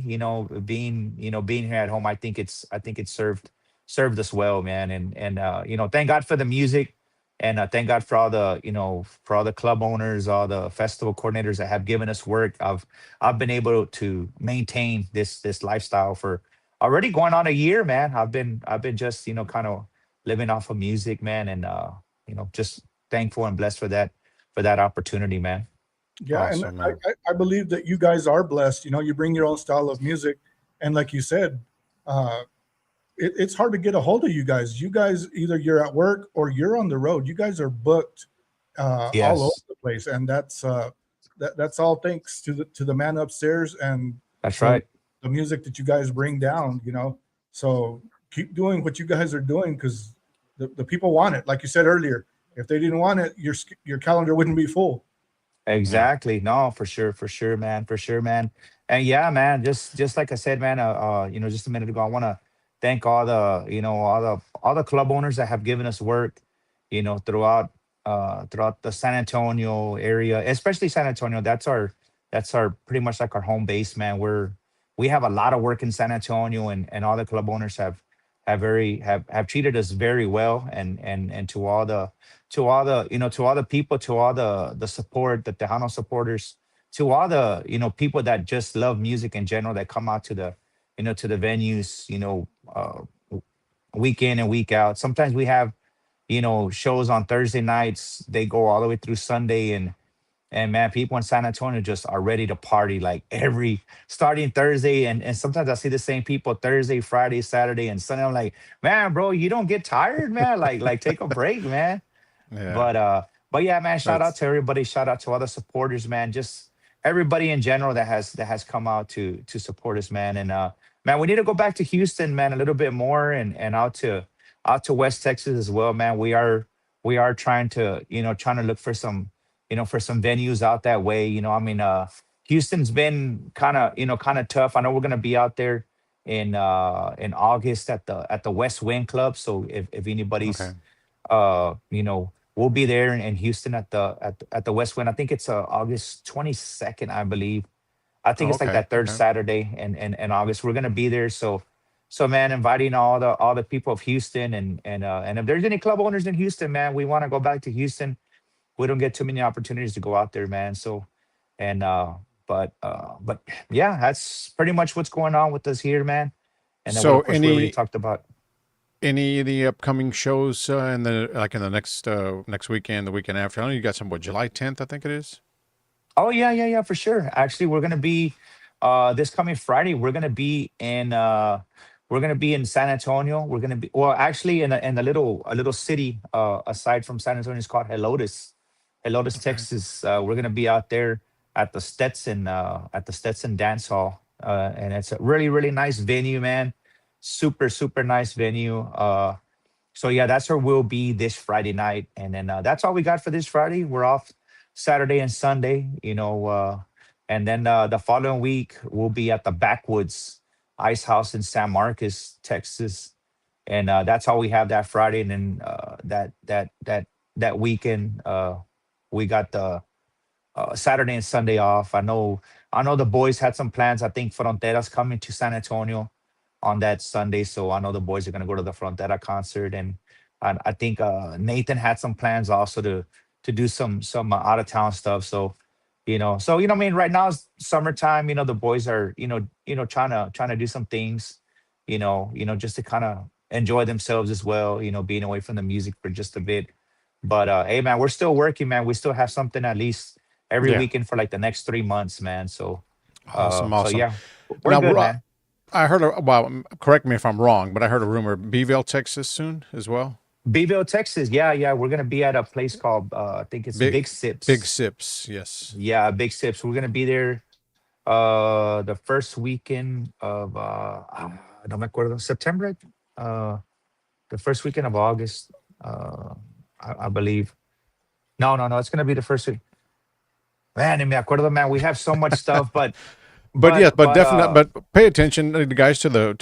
being here at home, I think it's served us well, man. And thank God for the music, and thank God for all the club owners, all the festival coordinators that have given us work. I've been able to maintain this lifestyle for already going on a year, man. I've been just kind of living off of music, man, and just thankful and blessed for that opportunity, man. yeah, and Awesome, man. I believe that you guys are blessed. You bring your own style of music, and like you said, uh, it's hard to get a hold of you guys. You guys either you're at work or you're on the road. You guys are booked all over Yes, the place, and that's all thanks to the man upstairs and that's the right. the music that you guys bring down. So keep doing what you guys are doing because the people want it. Like you said earlier, if they didn't want it, your calendar wouldn't be full. Yeah. Exactly. No, for sure, man, for sure, man. And yeah, man, just like I said, man, just a minute ago, I want to thank all the club owners that have given us work, throughout the San Antonio area, especially San Antonio. That's our pretty much like our home base, man. We have a lot of work in San Antonio, and all the club owners have treated us very well, and to all the people, to all the support, the Tejano supporters, to all the people that just love music in general, that come out to the venues, week in and week out. Sometimes we have shows on Thursday nights. They go all the way through Sunday, and man, people in San Antonio just are ready to party like every starting Thursday. And sometimes I see the same people Thursday, Friday, Saturday, and Sunday. I'm like, man, bro, you don't get tired, man? Like take a break, man. Yeah. But yeah, man, shout out That's to everybody. Shout out to all the supporters, man. Just everybody in general that has come out to support us, man. And man, we need to go back to Houston, man, a little bit more, and out to West Texas as well, man. We are trying to look for some venues out that way. I mean, Houston's been kind of tough. I know we're gonna be out there in August at the West Wind Club. So if anybody's okay. we'll be there in Houston at the West Wind. I think it's August 22nd, I believe. I think Oh, it's like okay. that third Okay. Saturday in August. We're gonna be there. So man, inviting all the people of Houston, and if there's any club owners in Houston, man, we want to go back to Houston. we don't get too many opportunities to go out there, man. So, and but yeah, that's pretty much what's going on with us here, man. And then what, So of course, we already any talked about. of the upcoming shows in the like in the next weekend, the weekend after? I know you got some, what, July 10th, I think it is. Oh yeah, yeah, yeah, for sure. Actually, we're gonna be this coming Friday. We're gonna be in San Antonio. We're gonna be, well, actually, in a little city aside from San Antonio. It's called Helotes, Okay. Texas. We're gonna be out there at the Stetson Dance Hall, and it's a really really nice venue, man. Super super nice venue. So yeah, that's where we'll be this Friday night, and then that's all we got for this Friday. We're off Saturday and Sunday, and then the following week we'll be at the Backwoods Ice House in San Marcos, Texas, and that's all we have that Friday. And then that weekend, we got the Saturday and Sunday off. I know the boys had some plans. I think Fronteras coming to San Antonio on that Sunday, so I know the boys are gonna go to the Frontera concert, and I think Nathan had some plans also to do some out of town stuff. So I mean, right now it's summertime. The boys are trying to do some things, just to kind of enjoy themselves as well. Being away from the music for just a bit. But hey, man, we're still working, man. We still have something at least every Yeah. weekend for like the next 3 months, man. So Awesome, so awesome. yeah, we're Now, good, man. I heard well, correct me if I'm wrong, but I heard a rumor Beeville, Texas soon as well. Beeville, Texas. Yeah, yeah. We're gonna be at a place called I think it's Big Big Big Sips. Sips, yes. Yeah, Big Sips. We're gonna be there the first weekend of no me acuerdo, September. Uh the first weekend of August. I believe. No, no, no. It's gonna be the first week. Man, ni me acuerdo, man. We have so much stuff, but But yes, but but definitely, but pay attention, the guys, to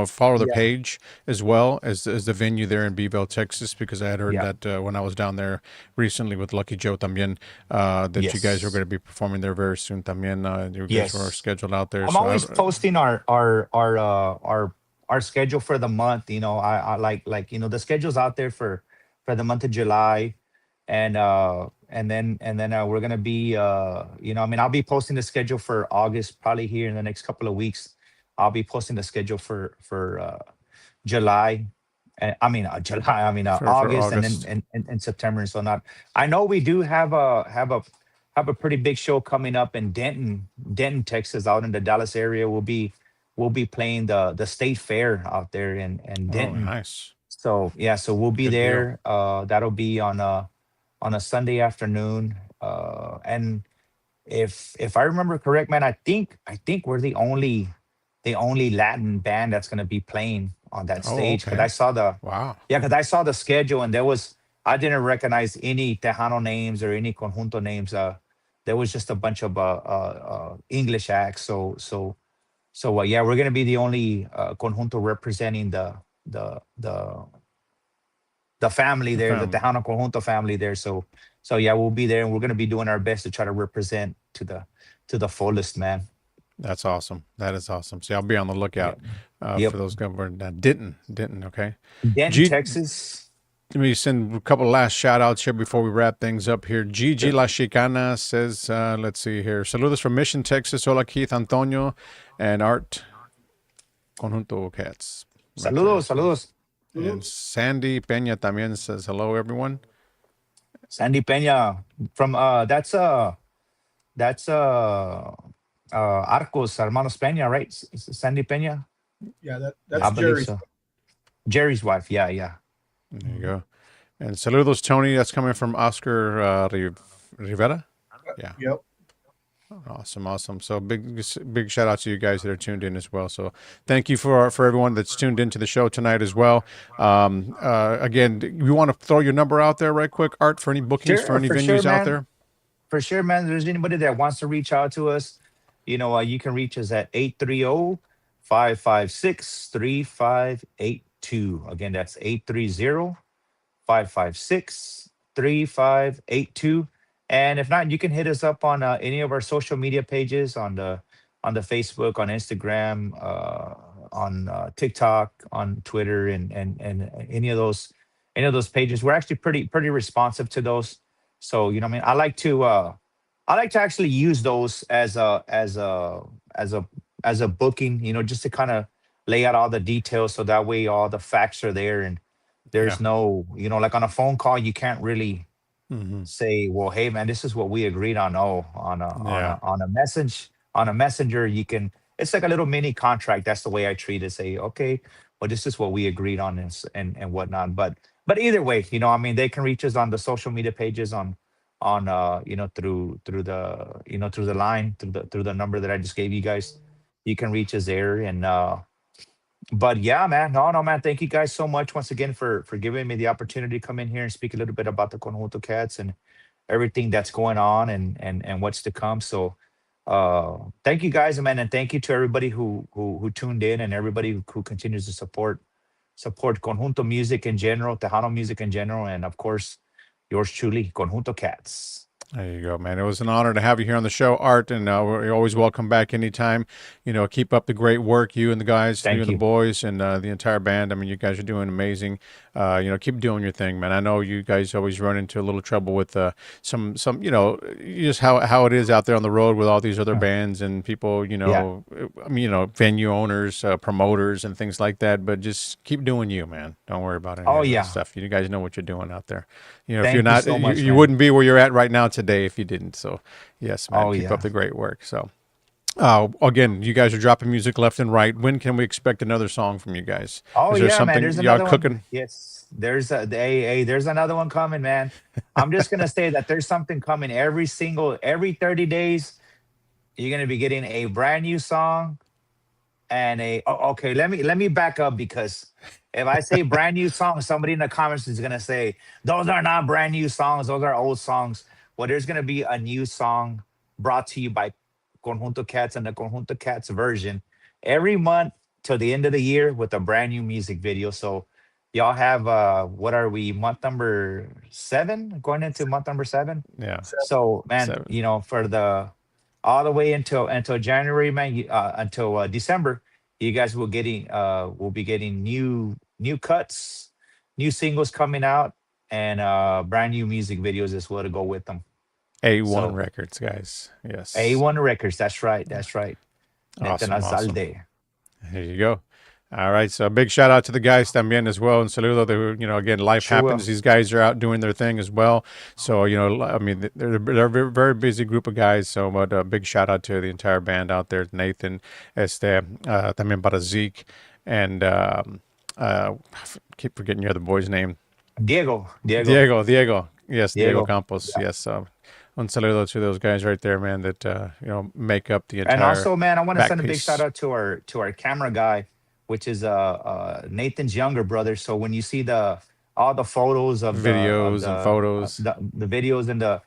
follow the yeah, page as well as the venue there in Beeville, Texas, because I had heard yeah, that when I was down there recently with Lucky Joe también, that you guys are yes, going to be performing there very soon también. You guys were yes. scheduled out there, I'm so always posting our schedule for the month. I like the schedule's out there for the month of July, and then we're gonna be I mean, I'll be posting the schedule for August probably here in the next couple of weeks. I'll be posting the schedule for July. I mean, July. I mean, for August, and then August. and September and so not. I know we do have a pretty big show coming up in Denton, Texas, out in the Dallas area. We'll be playing the state fair out there in Oh, Denton. nice, So yeah, so we'll be good deal. there. That'll be on a Sunday afternoon. And if I remember correct, man, I think we're the only Latin band that's gonna be playing on that Oh, stage. Because I okay, saw the wow, yeah, because I saw the schedule, and I didn't recognize any Tejano names or any Conjunto names. There was just a bunch of English acts. So yeah, we're gonna be the only Conjunto representing the the family the there, the family. Tejano Conjunto family there. So yeah, we'll be there, and we're gonna be doing our best to try to represent to the fullest, man. That's awesome. That is awesome. See, I'll be on the lookout Yep. for Yep. those government. Denton, okay. Denton, G, Texas. Let me send a couple last shout outs here before we wrap things up here. Gigi Sure. La Chicana says, let's see here. Saludos from Mission, Texas. Hola, Keith, Antonio, and Art Conjunto Cats. Right there. Saludos, saludos. And Sandy Peña también says, hello, everyone. Sandy Peña from Arcos Hermanos Peña, right? Sandy Peña, Yeah, I that's believe Jerry. so. Jerry's wife. Yeah, yeah. There you go. And saludos, Tony. That's coming from Oscar Rivera. Yeah. Yep. Awesome, awesome. So big shout out to you guys that are tuned in as well. So thank you for everyone that's tuned into the show tonight as well. Again, you want to throw your number out there right quick, Art, for any bookings for Sure, any for sure, venues out man. there? For sure, man. If there's anybody that wants to reach out to us, you can reach us at 830-556-3582. Again, that's 830-556-3582. And if not, you can hit us up on any of our social media pages on the Facebook, on Instagram, on TikTok, on Twitter, and any of those pages. We're actually pretty responsive to those. So you know, what I mean, I like to actually use those as a as a booking, you know, just to kind of lay out all the details so that way all the facts are there and Yeah. there's no, you know, like on a phone call, you can't really Hmm. say, well, hey man, this is what we agreed on. Oh, Yeah. on a message, on a messenger, you can, it's like a little mini contract. That's the way I treat it. Say, okay, well, this is what we agreed on and whatnot. But either way, you know, I mean, they can reach us on the social media pages on you know, through the, you know, through the line, through the number that I just gave you guys. You can reach us there. And but yeah, man, no, man, thank you guys so much once again for giving me the opportunity to come in here and speak a little bit about the Conjunto Cats and everything that's going on and what's to come. So thank you guys, man, and thank you to everybody who tuned in and everybody who continues to support Conjunto music in general, Tejano music in general, and of course yours truly, Conjunto Cats. There you go, man. It was an honor to have you here on the show, Art, and you're always welcome back anytime. You know, keep up the great work, you and the guys, you Thank and the you. boys, and the entire band. I mean, you guys are doing amazing. You know, keep doing your thing, man. I know you guys always run into a little trouble with some, you know, just how it is out there on the road with all these other bands and people, you Yeah. know, I mean, you know, venue owners, promoters, and things like that. But just keep doing you, man. Don't worry about any Oh of that yeah. stuff. You guys know what you're doing out there. You know, if you're Thank you not, so much, you man. wouldn't be where you're at right now today if you didn't. So, yes, man, Oh keep up yeah. the great work. So, again, you guys are dropping music left and right. When can we expect another song from you guys? Oh Is there yeah, man. something There's y'all another one. cooking? Yes, there's a there's another one coming, man. I'm just gonna say that there's something coming every 30 days. You're gonna be getting a brand new song and okay. Let me back up because if I say brand new song, somebody in the comments is gonna say those are not brand new songs. Those are old songs. Well, there's gonna be a new song brought to you by Conjunto Cats and the Conjunto Cats version every month till the end of the year with a brand new music video. So y'all have what are we, month number 7, going into month number 7. Yeah, So man, 7. you know, for the all the way until January, man, until December, you guys will be getting new cuts, new singles coming out, and brand new music videos as well to go with them. A1 So Records, guys. Yes. A1 Records, that's right, that's right. Nathan Awesome, awesome. Alzalde. There you go. All right, so a big shout out to the guys también as well, and saludo. You know, again, life Sure happens. will. These guys are out doing their thing as well. So you know, I mean, they're a very, very busy group of guys. So, but a big shout out to the entire band out there, Nathan, también para Zeke, and keep forgetting your other boy's name, Diego. Diego. Yes, Diego Diego. Campos. Yeah. Yes, un saludo to those guys right there, man. That you know, make up the And entire also, man, I want to back send a big shout piece, out to our camera guy, which is Nathan's younger brother. So when you see the all the photos videos and photos. the videos and the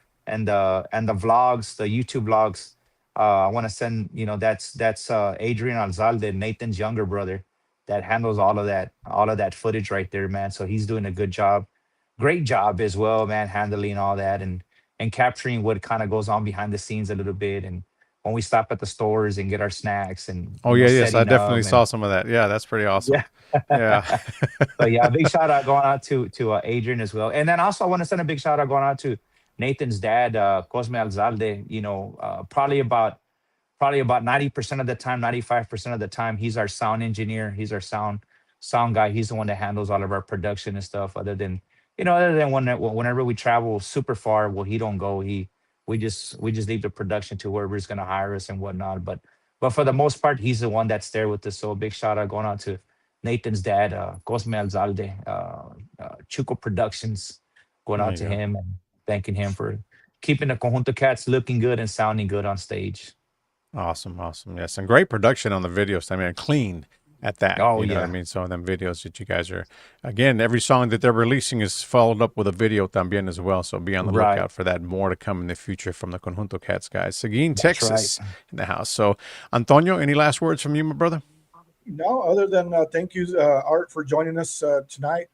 vlogs, the YouTube vlogs, I want to send, you know, that's Adrian Alzalde, Nathan's younger brother, that handles all of that footage right there, man. So he's doing a good job, great job as well, man, handling all that and capturing what kind of goes on behind the scenes a little bit and when we stop at the stores and get our snacks and, Oh you know, yeah, yes, I setting definitely up saw and some of that. Yeah, that's pretty awesome. yeah. Yeah. So yeah, big shout out going out to Adrian as well, and then also I want to send a big shout out going out to Nathan's dad, Cosme Alzalde. You know, probably about 90% of the time, 95% of the time, he's our sound engineer. He's our sound guy. He's the one that handles all of our production and stuff. Other than whenever we travel super far, well, he don't go. We just leave the production to whoever's gonna hire us and whatnot. But for the most part, he's the one that's there with us. So a big shout out going out to Nathan's dad, Cosme Alzalde, Chuco Productions, going There out you to go. him and thanking him for keeping the Conjunto Cats looking good and sounding good on stage. Awesome, awesome. Yes, and great production on the videos. I mean, clean at that. Oh You know what I yeah, mean? Some of them videos that you guys are, again, every song that they're releasing is followed up with a video también as well. So be on the right. lookout for that. More to come in the future from the Conjunto Cats guys. Seguin, That's right. Texas, in the house. So, Antonio, any last words from you, my brother? No, other than thank you, Art, for joining us tonight.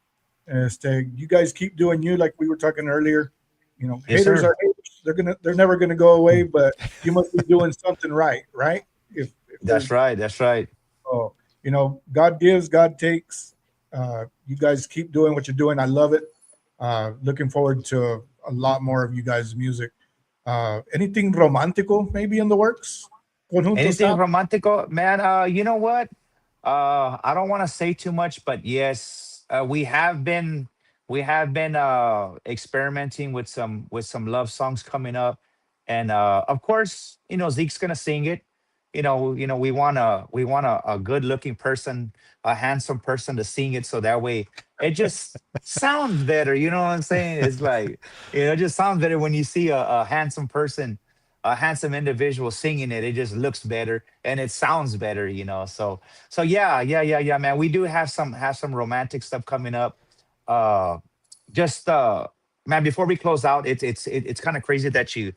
You guys keep doing you like we were talking earlier. You know, Yes, haters sir. are haters. They're never gonna go away, but you must be doing something right, right? If That's there's right. That's right. oh, you know, God gives, God takes. You guys keep doing what you're doing. I love it. Looking forward to a lot more of you guys' music. Anything romantico maybe in the works? Conjunto Anything style? romantico, man? You know what? I don't want to say too much, but yes, we have been experimenting with some love songs coming up, and of course, Zeke's gonna sing it. We want a good looking person, a handsome person to sing it, so that way it just sounds better. You know what I'm saying? It's like it just sounds better when you see a handsome person, a handsome individual singing it. It just looks better and it sounds better. So yeah, man. We do have some romantic stuff coming up. Uh, just Man, before we close out, it's kind of crazy that you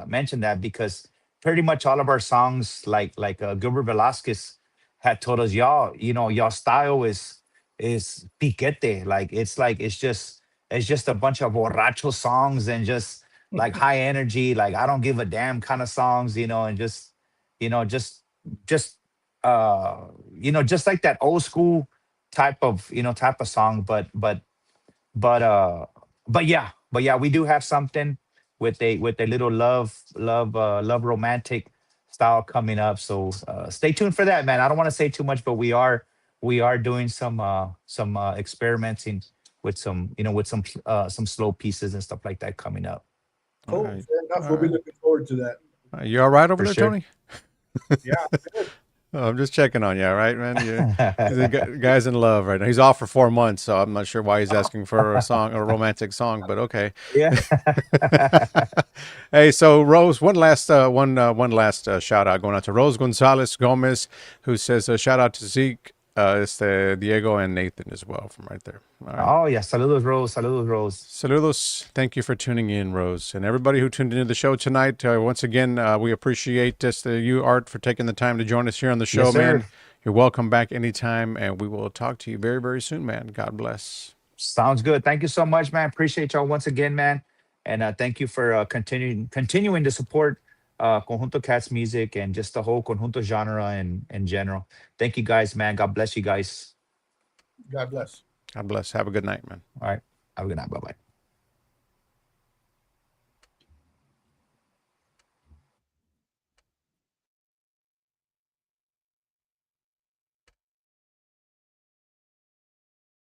mentioned that, because pretty much all of our songs, like Gilbert Velasquez had told us, y'all style is piquete. Like it's just a bunch of borracho songs, and just like high energy, like I don't give a damn kind of songs, and just you know just just uh just like that old school type of song. But yeah, we do have something with a little love romantic style coming up. So stay tuned for that, man. I don't want to say too much, but we are doing some experimenting with some slow pieces and stuff like that coming up. All Cool. right. Fair enough. All We'll be right. looking forward to that. You all right over For there, sure. Tony? Yeah. Good. Oh, I'm just checking on you, all right, man? The guy's in love right now. He's off for 4 months, so I'm not sure why he's asking for a romantic song, but okay. Yeah. Hey, so Rose, one last shout out going out to Rose Gonzalez Gomez, who says shout out to Zeke, Diego and Nathan as well from right there. All right. Oh yeah, saludos Rose, saludos Rose. Saludos. Thank you for tuning in, Rose. And everybody who tuned into the show tonight, once again, we appreciate you, Art, for taking the time to join us here on the show, Yes, sir. man. You're welcome back anytime, and we will talk to you very, very soon, man. God bless. Sounds good. Thank you so much, man. Appreciate y'all once again, man. And thank you for continuing to support Conjunto Cats music and just the whole Conjunto genre in general. Thank you guys, man. God bless you guys. God bless. God bless. Have a good night, man. All right. Have a good night. Bye bye.